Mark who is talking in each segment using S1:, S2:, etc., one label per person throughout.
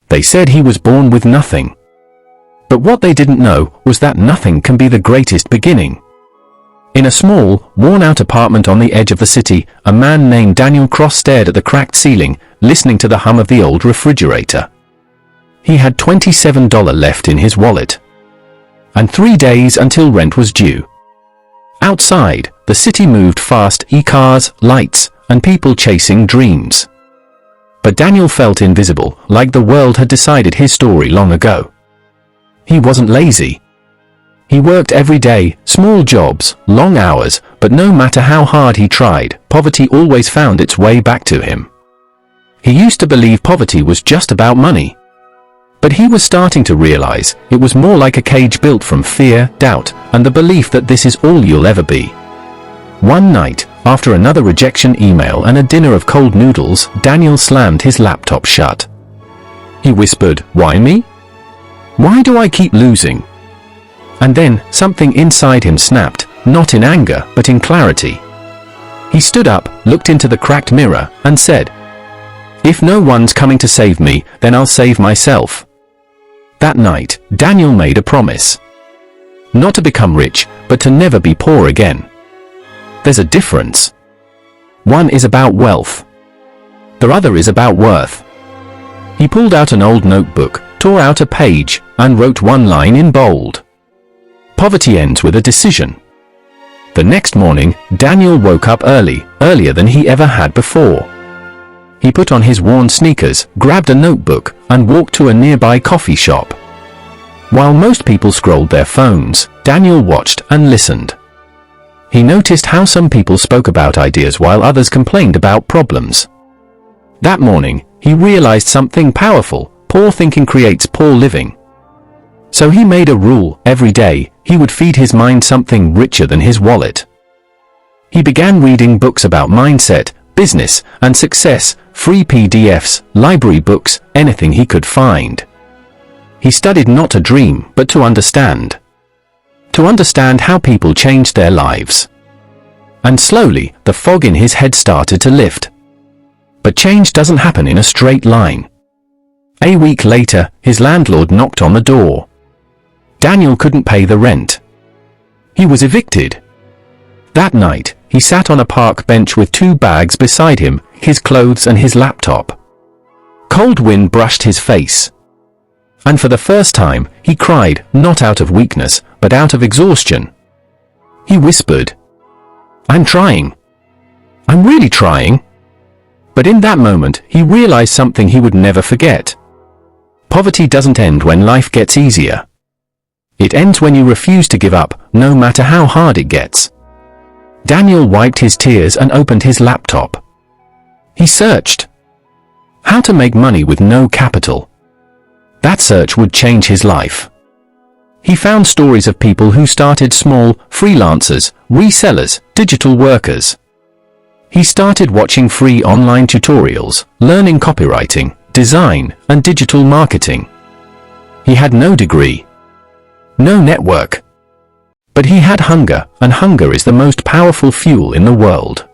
S1: They said he was born with nothing. But what they didn't know was that nothing can be the greatest beginning. In a small, worn-out apartment on the edge of the city, a man named Daniel Cross stared at the cracked ceiling, listening to the hum of the old refrigerator. He had $27 left in his wallet. And 3 days until rent was due. Outside, the city moved fast, e-cars, lights, and people chasing dreams. But Daniel felt invisible, like the world had decided his story long ago. He wasn't lazy. He worked every day, small jobs, long hours, but no matter how hard he tried, poverty always found its way back to him. He used to believe poverty was just about money. But he was starting to realize it was more like a cage built from fear, doubt, and the belief that this is all you'll ever be. One night, after another rejection email and a dinner of cold noodles, Daniel slammed his laptop shut. He whispered, "Why me? Why do I keep losing?" And then, something inside him snapped, not in anger, but in clarity. He stood up, looked into the cracked mirror, and said, "If no one's coming to save me, then I'll save myself." That night, Daniel made a promise. Not to become rich, but to never be poor again. There's a difference. One is about wealth. The other is about worth. He pulled out an old notebook, tore out a page, and wrote one line in bold. Poverty ends with a decision. The next morning, Daniel woke up early, earlier than he ever had before. He put on his worn sneakers, grabbed a notebook, and walked to a nearby coffee shop. While most people scrolled their phones, Daniel watched and listened. He noticed how some people spoke about ideas while others complained about problems. That morning, he realized something powerful: poor thinking creates poor living. So he made a rule: every day, he would feed his mind something richer than his wallet. He began reading books about mindset, business, and success, free PDFs, library books, anything he could find. He studied not to dream, but to understand. To understand how people changed their lives. And slowly, the fog in his head started to lift. But change doesn't happen in a straight line. A week later, his landlord knocked on the door. Daniel couldn't pay the rent. He was evicted. That night, he sat on a park bench with 2 bags beside him, his clothes and his laptop. Cold wind brushed his face. And for the first time, he cried, not out of weakness, but out of exhaustion. He whispered, "I'm trying. I'm really trying." But in that moment, he realized something he would never forget. Poverty doesn't end when life gets easier. It ends when you refuse to give up, no matter how hard it gets. Daniel wiped his tears and opened his laptop. He searched. How to make money with no capital. That search would change his life. He found stories of people who started small, freelancers, resellers, digital workers. He started watching free online tutorials, learning copywriting, design, and digital marketing. He had no degree. No network. But he had hunger, and hunger is the most powerful fuel in the world.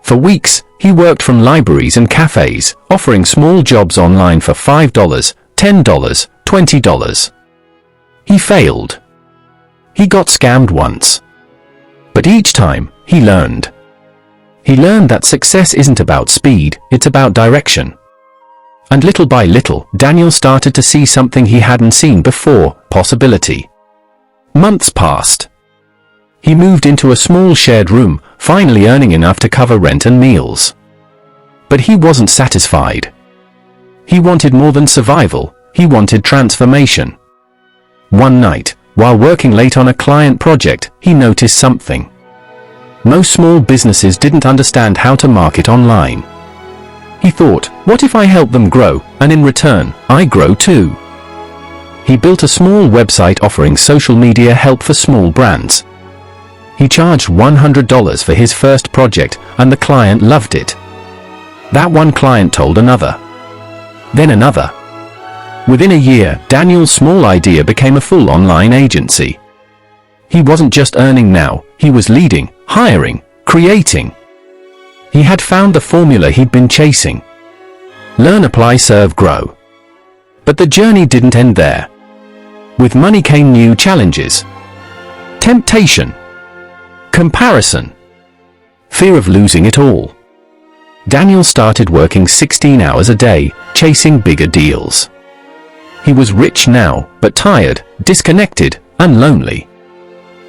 S1: For weeks, he worked from libraries and cafes, offering small jobs online for $5, $10, $20. He failed. He got scammed once. But each time, he learned. He learned that success isn't about speed, it's about direction. And little by little, Daniel started to see something he hadn't seen before: possibility. Months passed. He moved into a small shared room, finally earning enough to cover rent and meals. But he wasn't satisfied. He wanted more than survival, he wanted transformation. One night, while working late on a client project, he noticed something. Most small businesses didn't understand how to market online. He thought, what if I help them grow, and in return, I grow too? He built a small website offering social media help for small brands. He charged $100 for his first project, and the client loved it. That one client told another. Then another. Within a year, Daniel's small idea became a full online agency. He wasn't just earning now, he was leading, hiring, creating. He had found the formula he'd been chasing. Learn, apply, serve, grow. But the journey didn't end there. With money came new challenges. Temptation. Comparison. Fear of losing it all. Daniel started working 16 hours a day, chasing bigger deals. He was rich now, but tired, disconnected, and lonely.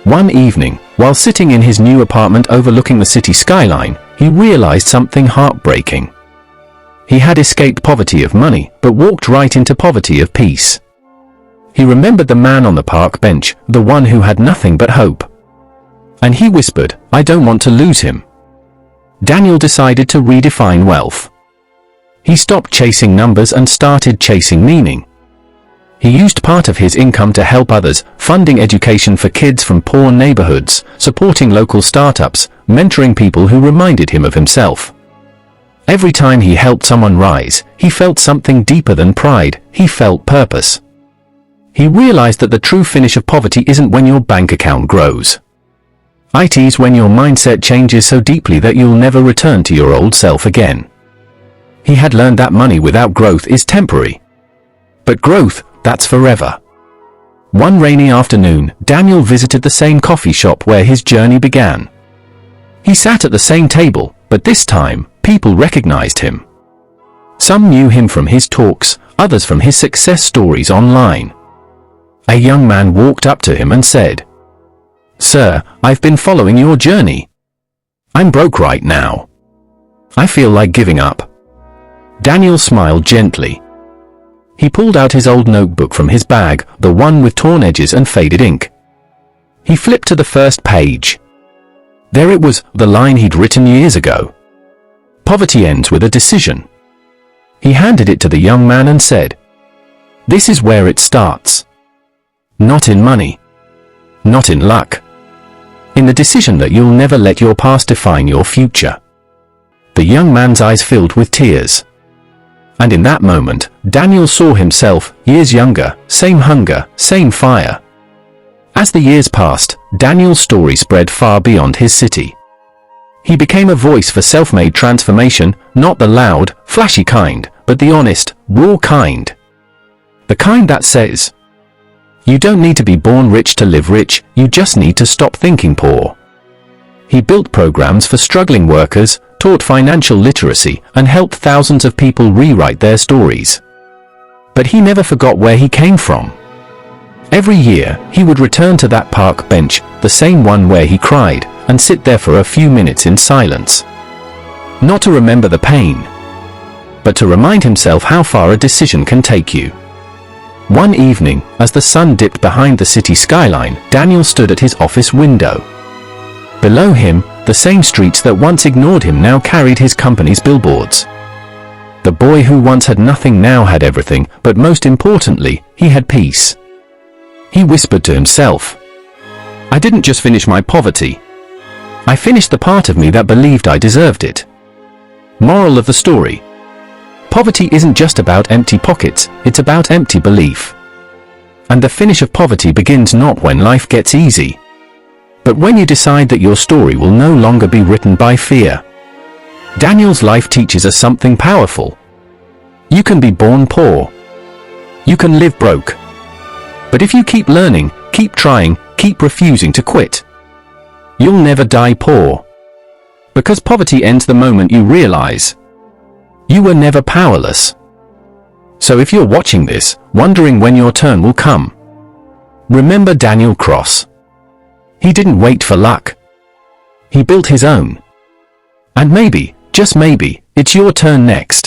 S1: One evening, while sitting in his new apartment overlooking the city skyline, he realized something heartbreaking. He had escaped poverty of money, but walked right into poverty of peace. He remembered the man on the park bench, the one who had nothing but hope. And he whispered, "I don't want to lose him." Daniel decided to redefine wealth. He stopped chasing numbers and started chasing meaning. He used part of his income to help others, funding education for kids from poor neighborhoods, supporting local startups, mentoring people who reminded him of himself. Every time he helped someone rise, he felt something deeper than pride. He felt purpose. He realized that the true finish of poverty isn't when your bank account grows. It is when your mindset changes so deeply that you'll never return to your old self again. He had learned that money without growth is temporary. But growth, that's forever. One rainy afternoon, Daniel visited the same coffee shop where his journey began. He sat at the same table, but this time, people recognized him. Some knew him from his talks, others from his success stories online. A young man walked up to him and said, "Sir, I've been following your journey. I'm broke right now. I feel like giving up." Daniel smiled gently. He pulled out his old notebook from his bag, the one with torn edges and faded ink. He flipped to the first page. There it was, the line he'd written years ago. "Poverty ends with a decision." He handed it to the young man and said, "This is where it starts. Not in money. Not in luck. In the decision that you'll never let your past define your future." The young man's eyes filled with tears. And in that moment, Daniel saw himself, years younger, same hunger, same fire. As the years passed, Daniel's story spread far beyond his city. He became a voice for self-made transformation, not the loud, flashy kind, but the honest, raw kind. The kind that says, "You don't need to be born rich to live rich, you just need to stop thinking poor." He built programs for struggling workers, taught financial literacy, and helped thousands of people rewrite their stories. But he never forgot where he came from. Every year, he would return to that park bench, the same one where he cried, and sit there for a few minutes in silence. Not to remember the pain, but to remind himself how far a decision can take you. One evening, as the sun dipped behind the city skyline, Daniel stood at his office window. Below him, the same streets that once ignored him now carried his company's billboards. The boy who once had nothing now had everything, but most importantly, he had peace. He whispered to himself, "I didn't just finish my poverty. I finished the part of me that believed I deserved it." Moral of the story: poverty isn't just about empty pockets, it's about empty belief. And the finish of poverty begins not when life gets easy, but when you decide that your story will no longer be written by fear. Daniel's life teaches us something powerful. You can be born poor. You can live broke. But if you keep learning, keep trying, keep refusing to quit, you'll never die poor. Because poverty ends the moment you realize you were never powerless. So if you're watching this, wondering when your turn will come, remember Daniel Cross. He didn't wait for luck. He built his own. And maybe, just maybe, it's your turn next.